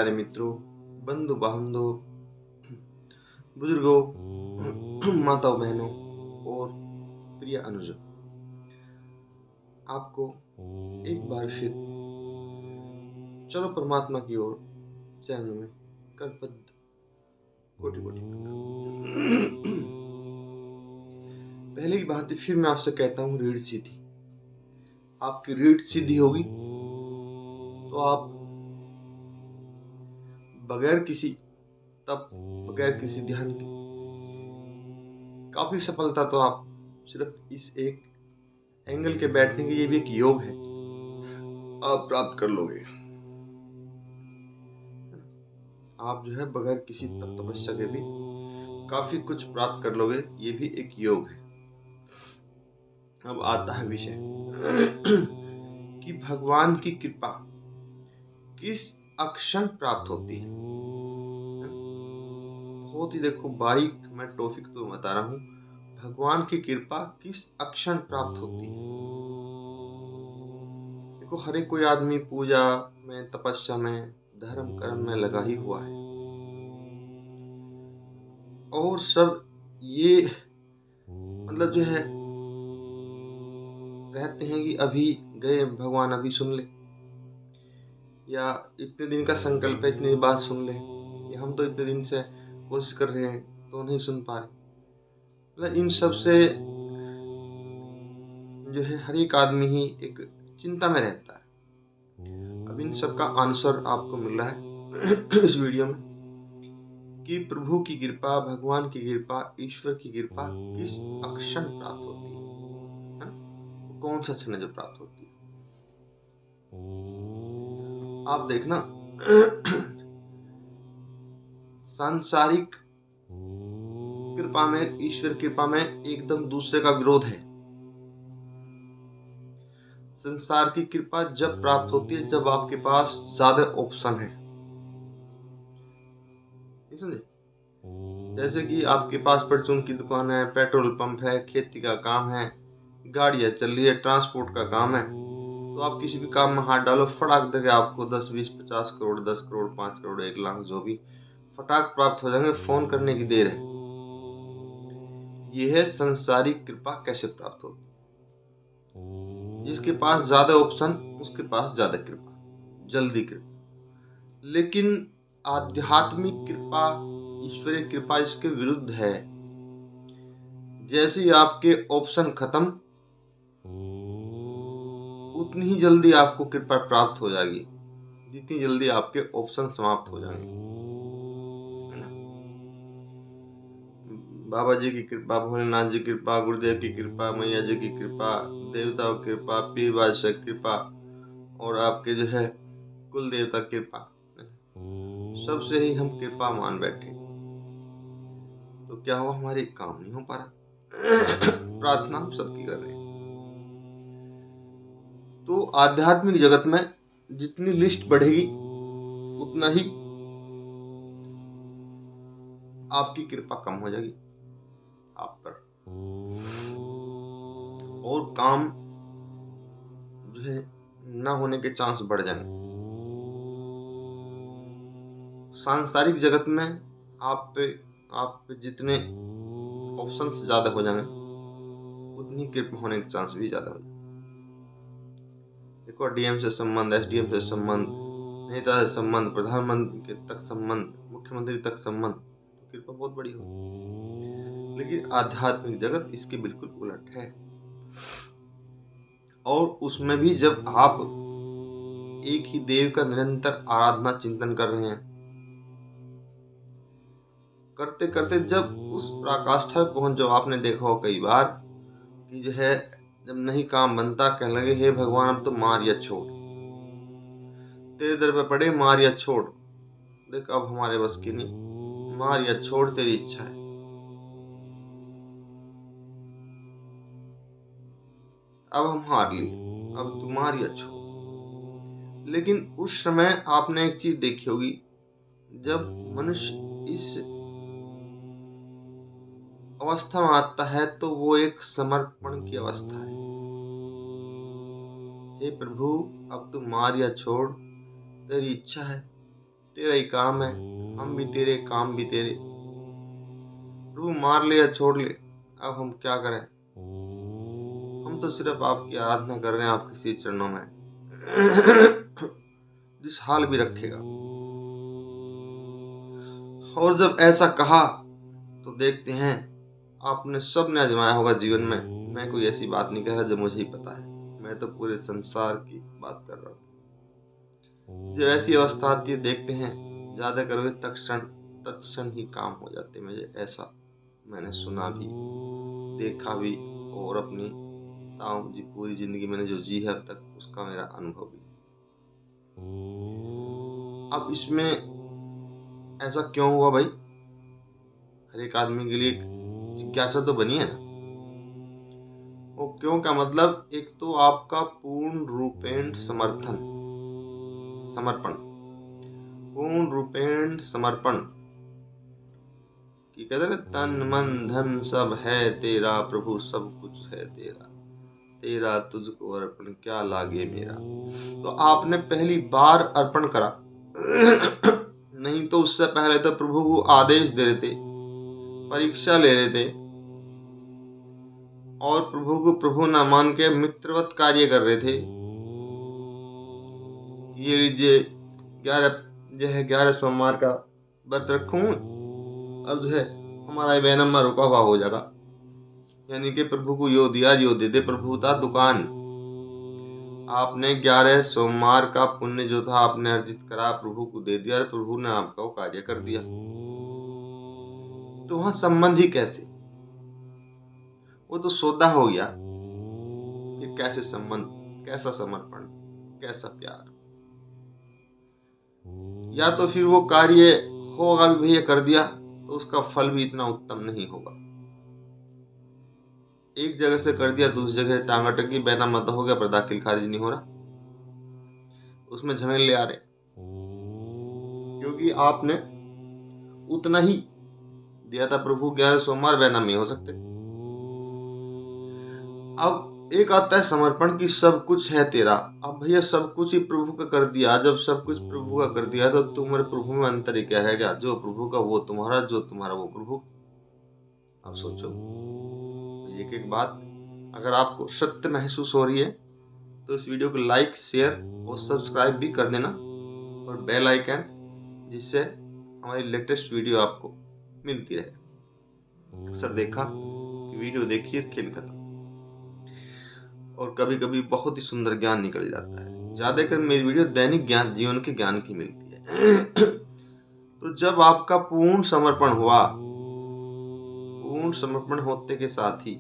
प्यारे मित्रों, बंधु बांधवों, बुजुर्गों, माताओं बहनों और प्रिय अनुजों, आपको एक बार फिर चलो परमात्मा की ओर चैनल में करपद कोटि कोटि प्रणाम। पहले की बात फिर मैं आपसे कहता हूँ, रीढ़ सीधी। आपकी रीढ़ सीधी होगी तो आप बगैर किसी तप, बगैर किसी ध्यान के काफी सफलता तो आप सिर्फ इस एक एंगल के बैठने के, ये भी एक योग है, आप प्राप्त कर लोगे। आप जो है बगैर किसी तप तपस्या के भी काफी कुछ प्राप्त कर लोगे, ये भी एक योग है। अब आता है विषय कि भगवान की कृपा किस अक्षण प्राप्त होती है। बहुत ही देखो बारीक मैं टॉपिक तो बता रहा हूँ। भगवान की कृपा किस अक्षण प्राप्त होती है। देखो, हर एक कोई आदमी पूजा में, तपस्या में, धर्म कर्म में लगा ही हुआ है, और सब ये मतलब जो है रहते हैं कि अभी गए भगवान अभी सुन ले, या इतने दिन का संकल्प है इतनी बात सुन ले, या हम तो इतने दिन से कोशिश कर रहे हैं तो नहीं सुन पा रहे। मतलब इन सब से जो है हर एक आदमी ही एक चिंता में रहता है। अब इन सब का आंसर आपको मिल रहा है इस वीडियो में कि प्रभु की कृपा, भगवान की कृपा, ईश्वर की कृपा किस अक्षण प्राप्त होती है? कौन सा क्षण है जो प्राप्त होती है। आप देखना सांसारिक कृपा में, ईश्वर कृपा में एकदम दूसरे का विरोध है। संसार की कृपा जब प्राप्त होती है जब आपके पास ज्यादा ऑप्शन है, समझे। जैसे कि आपके पास परचून की दुकान है, पेट्रोल पंप है, खेती का काम है, गाड़ियां चल रही है, ट्रांसपोर्ट का काम है, तो आप किसी भी काम में हाथ डालो, फटाक देके आपको 10, 20, 50 करोड़, 10 करोड़, 5 करोड़, 1 लाख जो भी फटाक प्राप्त हो जाएंगे। फोन करने की देर है। यह है संसारिक कृपा कैसे प्राप्त होती है। जिसके पास ज्यादा ऑप्शन उसके पास ज्यादा कृपा, जल्दी कृपा। लेकिन आध्यात्मिक कृपा, ईश्वरीय कृपा इसके विरुद्ध है। जैसे ही आपके ऑप्शन खत्म, उतनी ही जल्दी आपको कृपा प्राप्त हो जाएगी जितनी जल्दी आपके ऑप्शन समाप्त हो जाएंगे। बाबा जी की कृपा, भोलेनाथ जी की कृपा, गुरुदेव की कृपा, मैया जी की कृपा, देवताओं की कृपा, पीर बादशाह की कृपा, और आपके जो है कुल देवता की कृपा, सबसे ही हम कृपा मान बैठे, तो क्या हुआ, हमारे काम नहीं हो पा रहा। प्रार्थना हम सबकी कर रहे हैं। तो आध्यात्मिक जगत में जितनी लिस्ट बढ़ेगी उतना ही आपकी कृपा कम हो जाएगी आप पर, और काम जो है ना होने के चांस बढ़ जाएंगे। सांसारिक जगत में आप पे जितने ऑप्शंस ज्यादा हो जाएंगे उतनी कृपा होने के चांस भी ज्यादा हो जाएंगे। देखो, डीएम से संबंध, एसडीएम से संबंध, नेता से संबंध, प्रधानमंत्री तक संबंध, मुख्यमंत्री तक संबंध, तो कृपा बहुत बड़ी होगी। लेकिन आध्यात्मिक जगत इसके बिल्कुल उलट है, और उसमें भी जब आप एक ही देव का निरंतर आराधना चिंतन कर रहे हैं, करते करते जब उस पराकाष्ठा में पहुंच जाओ, आपने देखा हो कई बार कि जो है जब नहीं काम बनता, कहने लगे हे भगवान अब तो मार या छोड़, तेरे दर पे पड़े, मार या छोड़, देख अब हमारे बस की नहीं, मार या छोड़, तेरी इच्छा है। अब हम हार लिए, अब तू मार या छोड़। लेकिन उस समय आपने एक चीज देखी होगी, जब मनुष्य इस अवस्था में आता है तो वो एक समर्पण की अवस्था है। हे प्रभु अब तू मार या छोड़, तेरी इच्छा है, तेरा ही काम है, हम भी तेरे, काम भी तेरे। प्रभु मार ले या छोड़ ले, अब हम क्या करें। हम तो सिर्फ आपकी आराधना कर रहे हैं, आपके श्री चरणों में जिस हाल भी रखेगा। और जब ऐसा कहा तो देखते हैं, आपने सब ने आजमाया होगा जीवन में। मैं कोई ऐसी बात नहीं कह रहा जो मुझे ही पता है, मैं तो पूरे संसार की बात कर रहा हूँ। जब ऐसी अवस्था आती है, देखते हैं ज्यादा करोगे तत्क्षण ही काम हो जाते। मुझे ऐसा मैंने सुना भी, देखा भी, और अपनी ताऊ जी पूरी जिंदगी मैंने जो जी है अब तक, उसका मेरा अनुभव भी। अब इसमें ऐसा क्यों हुआ भाई, हर एक आदमी के लिए जिज्ञासा तो बनी है ना। वो क्यों का मतलब, एक तो आपका पूर्ण रूपेण समर्पण, पूर्ण रूपेण समर्पण कि कहते हैं तन मन धन सब है तेरा, प्रभु सब कुछ है तेरा, तेरा तुझको अर्पण क्या लागे मेरा। तो आपने पहली बार अर्पण करा नहीं तो उससे पहले तो प्रभु को आदेश दे रहे थे, परीक्षा ले रहे थे, और प्रभु को प्रभु न मान के मित्रवत कार्य कर रहे थे। ये लीजिए 11 सोमवार का व्रत रखूं और जो है हमारा बैनम्मा रुका हुआ हो जाएगा, यानी कि प्रभु को यो दिया यो दे दे, प्रभु था दुकान। आपने 11 सोमवार का पुण्य जो था आपने अर्जित करा, प्रभु को दे दिया, प्रभु ने आपका वो कार्य कर दिया। तो वहां संबंध ही कैसे, वो तो सौदा हो गया। ये कैसे संबंध, कैसा समर्पण, कैसा प्यार। या तो फिर वो कार्य होगा भी भैया कर दिया तो उसका फल भी इतना उत्तम नहीं होगा। एक जगह से कर दिया, दूसरी जगह टांगा टंगी, बैना मत हो गया, पर दाखिल खारिज नहीं हो रहा, उसमें झमेले आ रहे, क्योंकि आपने उतना ही दिया था। प्रभु 11 सोमवार बैना में हो सकते। अब एक आता है समर्पण की सब कुछ है तेरा। अब भैया सब कुछ ही प्रभु का कर दिया, जब सब कुछ प्रभु का कर दिया तो तुम्हारे प्रभु में अंतर ही क्या है क्या, जो प्रभु का वो तुम्हारा, जो तुम्हारा वो प्रभु। अब सोचो एक एक बात, अगर आपको सत्य महसूस हो रही है तो इस वीडियो को लाइक, शेयर और सब्सक्राइब भी कर देना, और बेल आइकन, जिससे हमारी लेटेस्ट वीडियो आपको मिलती रहे। अक्सर देखा कि वीडियो देखिए खेल खत्म, और कभी कभी बहुत ही सुंदर ज्ञान निकल जाता है। ज्यादातर मेरी वीडियो दैनिक ज्ञान, जीवन के ज्ञान की मिलती है तो जब आपका पूर्ण समर्पण हुआ, पूर्ण समर्पण होते के साथ ही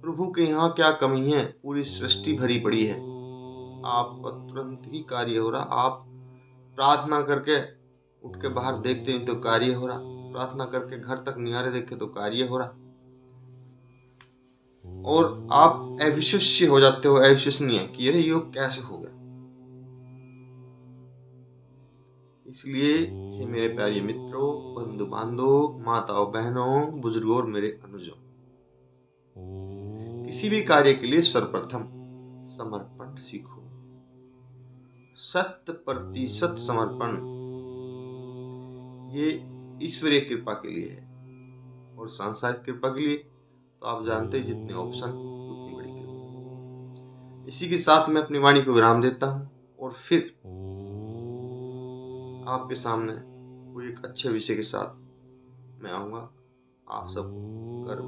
प्रभु के यहाँ क्या कमी है, पूरी सृष्टि भरी पड़ी है, आपका तुरंत ही कार्य हो रहा। आप प्रार्थना करके उठ के बाहर देखते हैं तो कार्य हो रहा, प्रार्थना करके घर तक निहारे देखे तो कार्य हो रहा, और आप अविश्वसनीय हो जाते हो, अविश्वसनीय कि अरे ये कैसे हो गया। इसलिए हे मेरे प्यारे मित्रों, बंधु बांधव, माताओं बहनों, बुजुर्गों और मेरे अनुजों, किसी भी कार्य के लिए सर्वप्रथम समर्पण सीखो। 100% समर्पण ये ईश्वरीय कृपा के लिए है, और सांसारिक कृपा के लिए तो आप जानते हैं जितने ऑप्शन उतनी बड़ी कृपा। इसी के साथ मैं अपनी वाणी को विराम देता हूँ, और फिर आपके सामने कोई एक अच्छे विषय के साथ मैं आऊँगा। आप सब गर्व